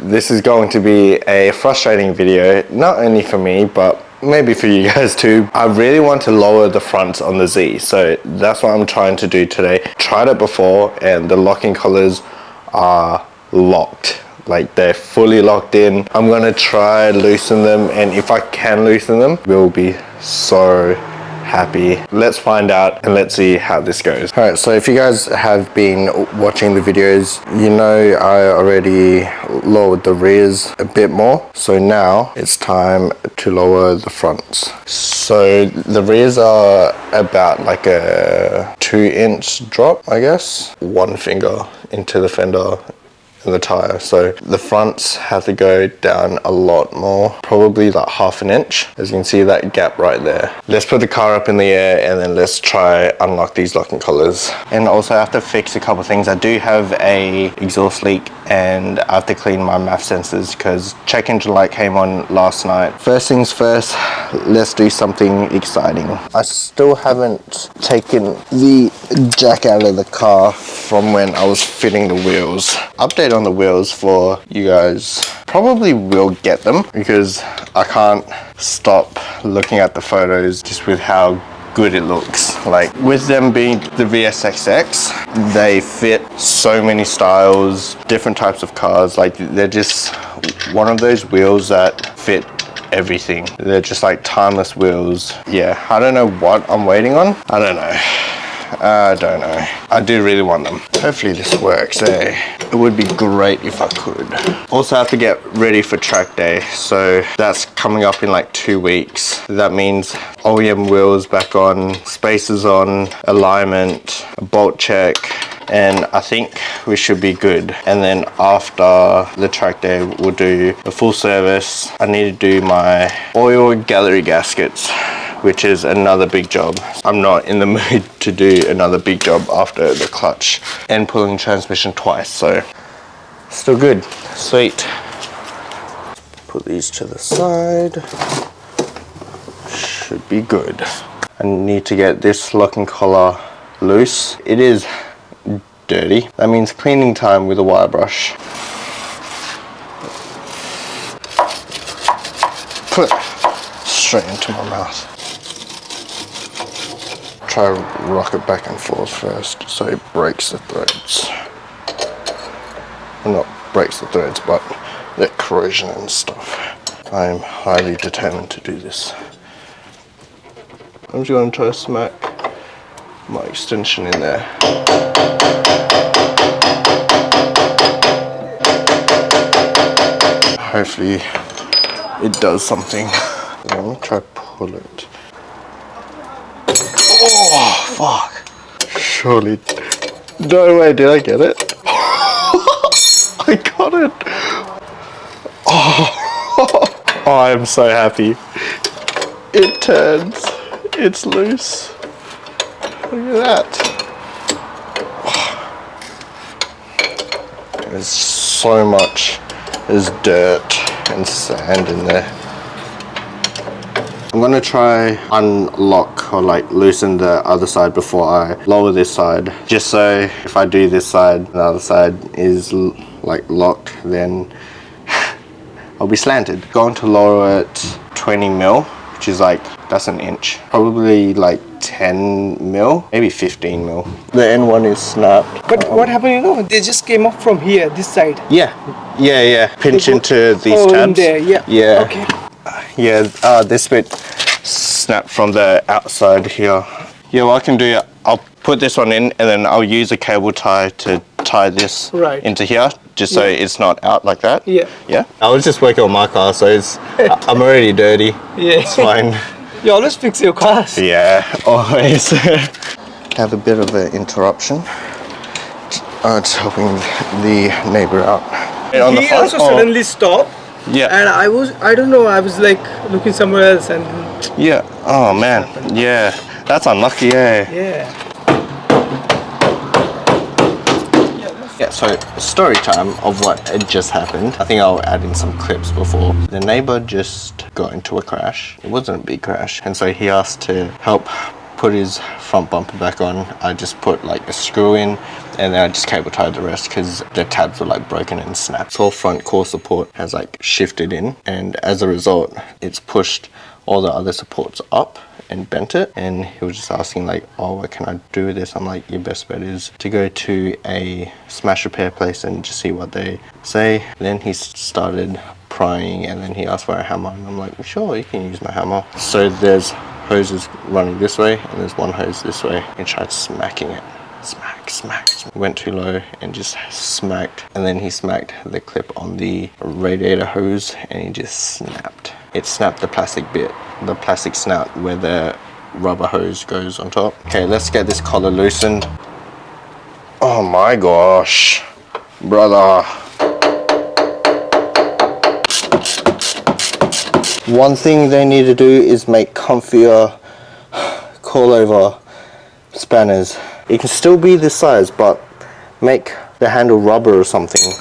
this is going to be a frustrating video, not only for me, but maybe for you guys too. I really want to lower the fronts on the Z, so that's what I'm trying to do today. Tried it before and the locking collars are locked, like they're fully locked in. I'm gonna try loosen them, and if I can loosen them, we'll be so happy. Let's find out and let's see how this goes. All right, so if you guys have been watching the videos, you know I already lowered the rears a bit more, so now it's time to lower the fronts. So the rears are about like a 2-inch drop, I guess, one finger into the fender and the tire. So the fronts have to go down a lot more, probably like 1/2 inch. As you can see that gap right there. Let's put the car up in the air and then let's try unlock these locking collars. And also I have to fix a couple things. I do have a exhaust leak and I have to clean my MAF sensors because check engine light came on last night. First things first, let's do something exciting. I still haven't taken the jack out of the car from when I was fitting the wheels. Update on the wheels for you guys. Probably will get them because I can't stop looking at the photos just with how good it looks. Like with them being the VSXX, they fit so many styles, different types of cars. Like they're just one of those wheels that fit everything. They're just like timeless wheels. Yeah, I don't know what I'm waiting on. I don't know. I do really want them. Hopefully this works, eh? It would be great if I could. Also have to get ready for track day, so that's coming up in like 2 weeks. That means OEM wheels back on, spacers on, alignment, a bolt check, and I think we should be good. And then after the track day, we'll do a full service. I need to do my oil gallery gaskets, which is another big job. I'm not in the mood to do another big job after the clutch and pulling transmission twice, so still good. Sweet. Put these to the side. Should be good. I need to get this locking collar loose. It is dirty. That means cleaning time with a wire brush. Put it straight into my mouth. Try to rock it back and forth first so it breaks the threads. Well, not breaks the threads, but the corrosion and stuff. I am highly determined to do this. I'm just going to try to smack my extension in there. Hopefully it does something. I'm going to try to pull it. Oh, fuck. Surely. No way, did I get it? I got it. Oh, I am so happy. It turns. It's loose. Look at that. There's so much. There's dirt and sand in there. I'm gonna try unlock or like loosen the other side before I lower this side, just so if I do this side, the other side is like locked, then I'll be slanted. Going to lower it 20 mil, which is like, that's an inch. Probably like 10 mil, maybe 15 mil. The end one is snapped. But what happened, you know, they just came up from here, this side. Yeah. Pinch into these tabs. In there, yeah. Okay. Yeah, this bit snapped from the outside here. Yeah, what I can do, I'll put this one in and then I'll use a cable tie to tie this into here, just so it's not out like that. Yeah. I was just working on my car, so I'm already dirty. Yeah. It's fine. You always fix your cars. Yeah, always. Have a bit of an interruption. Just helping the neighbor out. On the front, also suddenly stopped. Yeah. And I don't know, I was like looking somewhere else and... Yeah. Oh man. Yeah. That's unlucky, eh? Yeah. Yeah, so story time of what had just happened. I think I'll add in some clips before. The neighbor just got into a crash. It wasn't a big crash. And so he asked to help put his front bumper back on, I just put like a screw in, and then I just cable tied the rest because the tabs were like broken and snapped. So front core support has like shifted in, and as a result it's pushed all the other supports up and bent it. And he was just asking like, oh, what can I do with this? I'm like, your best bet is to go to a smash repair place and just see what they say. Then he started prying, and then he asked for a hammer, and I'm like, well, sure, you can use my hammer. So there's hoses running this way and there's one hose this way, and tried smacking it. Smack, smack, smack. Went too low and just smacked, and then he smacked the clip on the radiator hose and he just snapped. It snapped the plastic bit, the plastic snout where the rubber hose goes on top. Okay, let's get this collar loosened. Oh my gosh, brother. One thing they need to do is make comfier coilover spanners. It can still be this size, but make the handle rubber or something.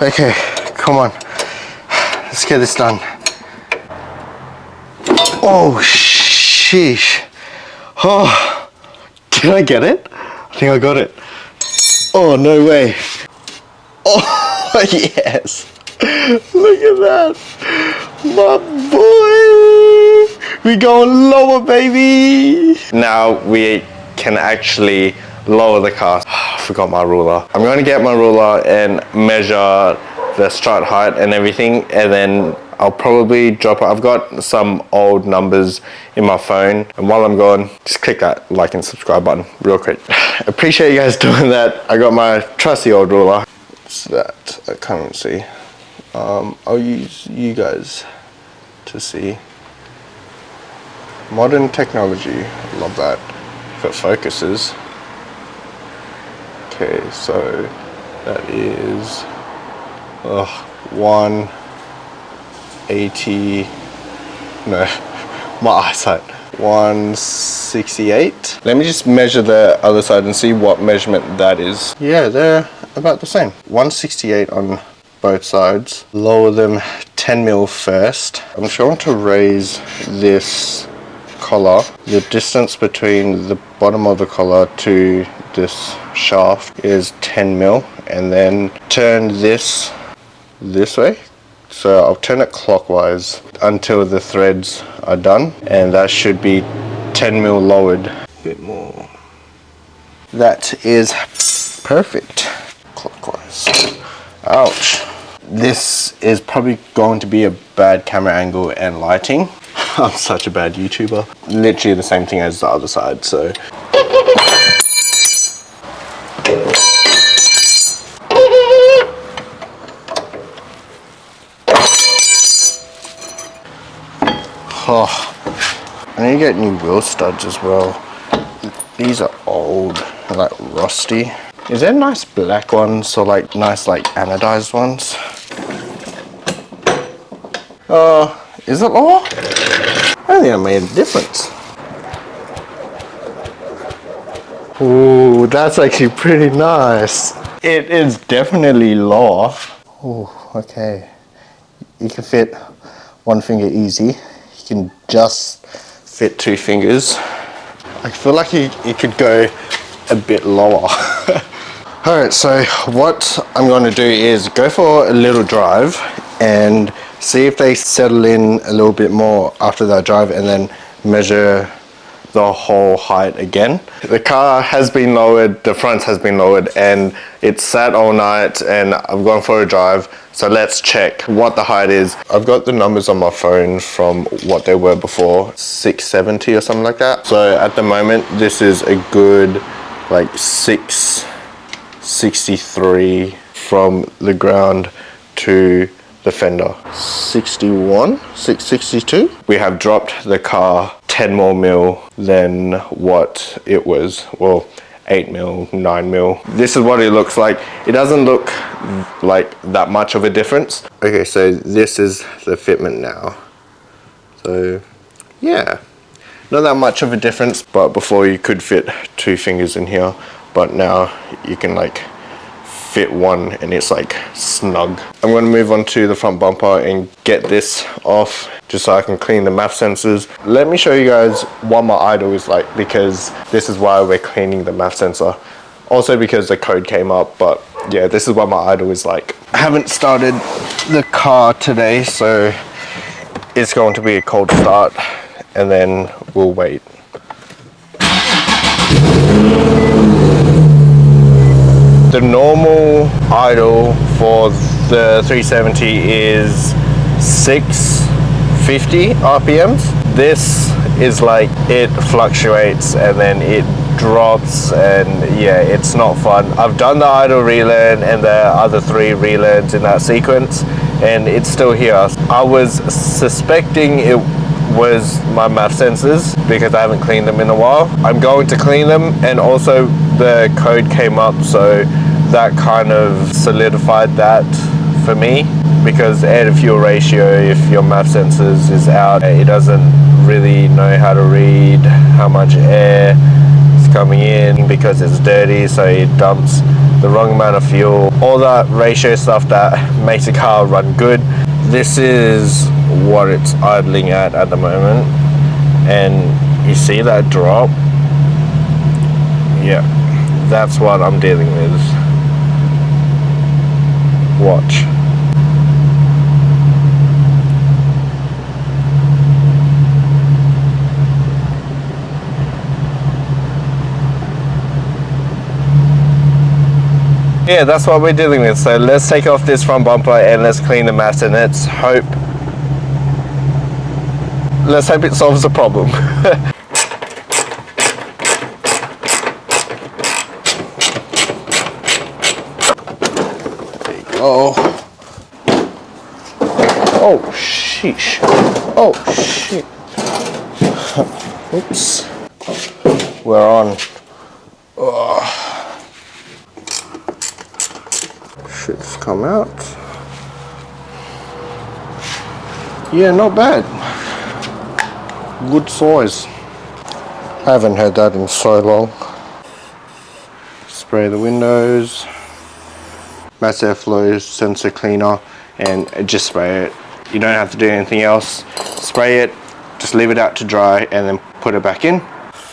Okay, come on. Let's get this done. Oh, sheesh. Oh, did I get it? I think I got it. Oh, no way. Oh, yes. Look at that. My boy. We going lower, baby. Now we can actually lower the car. I forgot my ruler. I'm going to get my ruler and measure the strut height and everything, and then I'll probably drop it. I've got some old numbers in my phone, and while I'm gone, just click that like and subscribe button real quick. Appreciate you guys doing that. I got my trusty old ruler. What's that? I can't see. I'll use you guys to see. Modern technology, love that. If it focuses. Okay, so that is 180, no, my eyesight, 168. Let me just measure the other side and see what measurement that is. Yeah, they're about the same. 168 on both sides. Lower them 10 mil first. I'm trying to raise this collar. The distance between the bottom of the collar to this shaft is 10 mil, and then turn this way. So I'll turn it clockwise until the threads are done, and that should be 10 mil lowered. A bit more. That is perfect. Clockwise. Ouch. This is probably going to be a bad camera angle and lighting. I'm such a bad YouTuber. Literally the same thing as the other side, so. Oh, I need to get new wheel studs as well. These are old, they're like rusty. Is there nice black ones or like nice like anodized ones? Is it lower? I don't think I made a difference. Ooh, that's actually pretty nice. It is definitely lower. Ooh, okay. You can fit one finger easy. You can just fit two fingers. I feel like it could go a bit lower. Alright, so what I'm going to do is go for a little drive and see if they settle in a little bit more after that drive, and then measure the whole height again. The car has been lowered, the front has been lowered, and it's sat all night, and I've gone for a drive. So let's check what the height is. I've got the numbers on my phone from what they were before, 670 or something like that. So at the moment, this is a good like 663 from the ground to the fender. 662. We have dropped the car 10 more mil than what it was. Well, 8 mil, 9 mil. This is what it looks like. It doesn't look like that much of a difference. Okay, so this is the fitment now. So yeah, not that much of a difference, but before you could fit two fingers in here, but now you can like fit one and it's like snug. I'm going to move on to the front bumper and get this off just so I can clean the MAF sensors. Let me show you guys what my idle is like, because this is why we're cleaning the MAF sensor. Also because the code came up, but yeah, this is what my idle is like. I haven't started the car today, so it's going to be a cold start and then we'll wait. The normal idle for the 370 is 650 RPMs. This is like, it fluctuates and then it drops, and yeah, it's not fun. I've done the idle relearn and the other 3 relearns in that sequence and it's still here. I was suspecting it was my MAF sensors because I haven't cleaned them in a while. I'm going to clean them, and also the code came up, so that kind of solidified that for me, because air to fuel ratio, if your MAF sensors is out, it doesn't really know how to read how much air is coming in because it's dirty, so it dumps the wrong amount of fuel. All that ratio stuff that makes a car run good. This is what it's idling at the moment, and you see that drop? Yeah, that's what I'm dealing with. Watch. Yeah, that's what we're dealing with. So let's take off this front bumper and let's clean the MAF, and let's hope it solves the problem. There you go. Oh sheesh. Oh shit. Oops. We're on. Oh. Shit's come out. Yeah, not bad. Good size. I haven't had that in so long. Spray the windows. Mass airflow sensor cleaner, and just spray it. You don't have to do anything else. Spray it, just leave it out to dry, and then put it back in.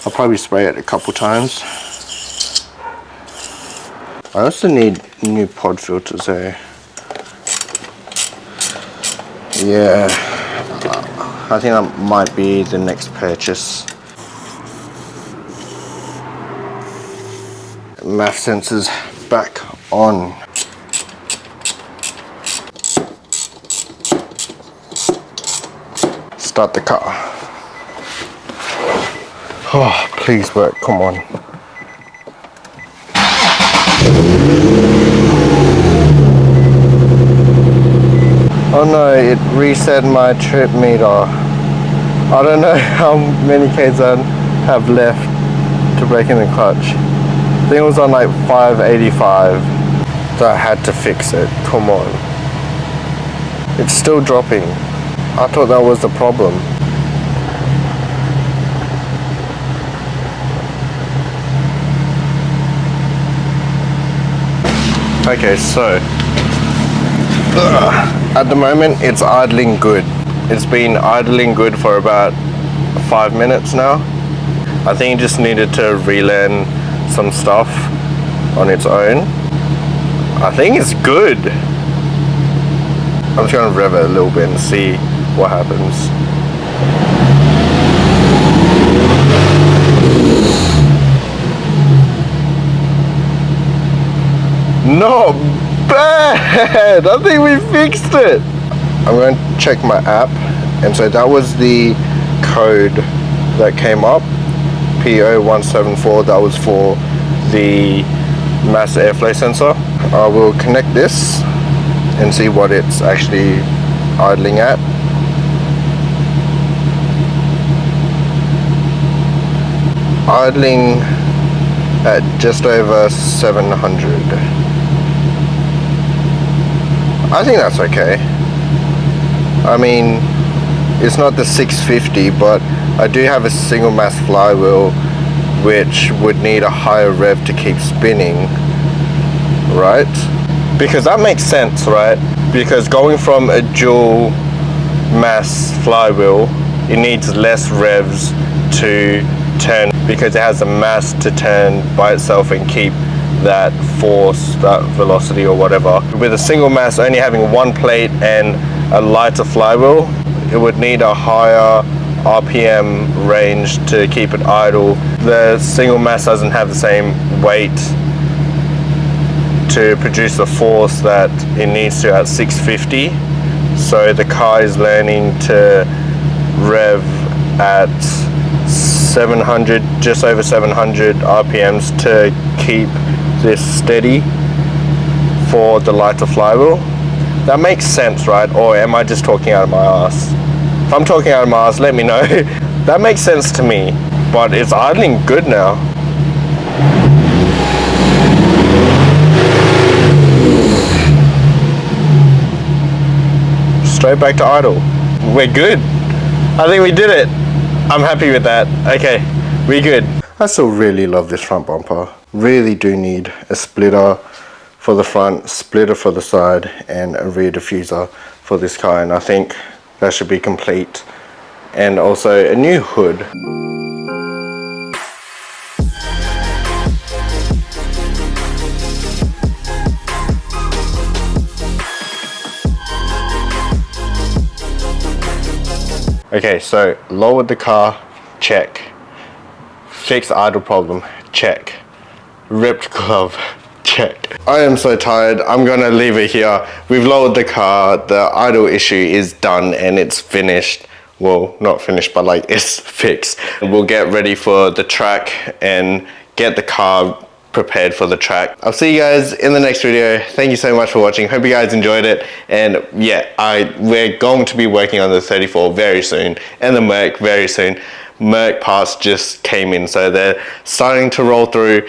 I'll probably spray it a couple times. I also need new pod filters there. Yeah, I think that might be the next purchase. MAF sensors back on. Start the car. Oh, please work, come on. Oh no, it reset my trip meter. I don't know how many Ks I have left to break in the clutch. I think it was on like 585. So I had to fix it, come on. It's still dropping. I thought that was the problem. Okay, so at the moment it's idling good. It's been idling good for about 5 minutes now. I think it just needed to relearn some stuff on its own. I think it's good. I'm just gonna rev it a little bit and see what happens. Not bad! I think we fixed it! I'm going to check my app, and so that was the code that came up, P0174, that was for the mass airflow sensor. I will connect this and see what it's actually idling at. Idling at just over 700. I think that's okay. I mean, it's not the 650, but I do have a single mass flywheel which would need a higher rev to keep spinning, right? Because that makes sense, right? Because going from a dual mass flywheel, it needs less revs to turn because it has the mass to turn by itself and keep that force, that velocity or whatever. With a single mass only having one plate and a lighter flywheel, it would need a higher RPM range to keep it idle. The single mass doesn't have the same weight to produce the force that it needs to at 650. So the car is learning to rev at 700, just over 700 RPMs to keep this steady for the lighter flywheel. That makes sense, right? Or am I just talking out of my ass? If I'm talking out of my ass, let me know. That makes sense to me, but it's idling good now. Straight back to idle. We're good. I think we did it. I'm happy with that. Okay, we good. I still really love this front bumper. Really do need a splitter for the front, splitter for the side, and a rear diffuser for this car, and I think that should be complete. And also a new hood. Okay, so lowered the car, check. Fixed idle problem, check. Ripped glove, check. I am so tired, I'm gonna leave it here. We've lowered the car, the idle issue is done and it's finished. Well, not finished, but like it's fixed. We'll get ready for the track and get the car prepared for the track. I'll see you guys in the next video. Thank you so much for watching. Hope you guys enjoyed it. And yeah, we're going to be working on the 34 very soon and the Merc very soon. Merc parts just came in, so they're starting to roll through.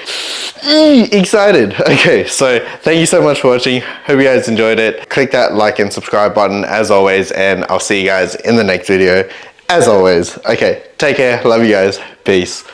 Excited. Okay, so thank you so much for watching. Hope you guys enjoyed it. Click that like and subscribe button as always, and I'll see you guys in the next video as always. Okay, take care. Love you guys. Peace.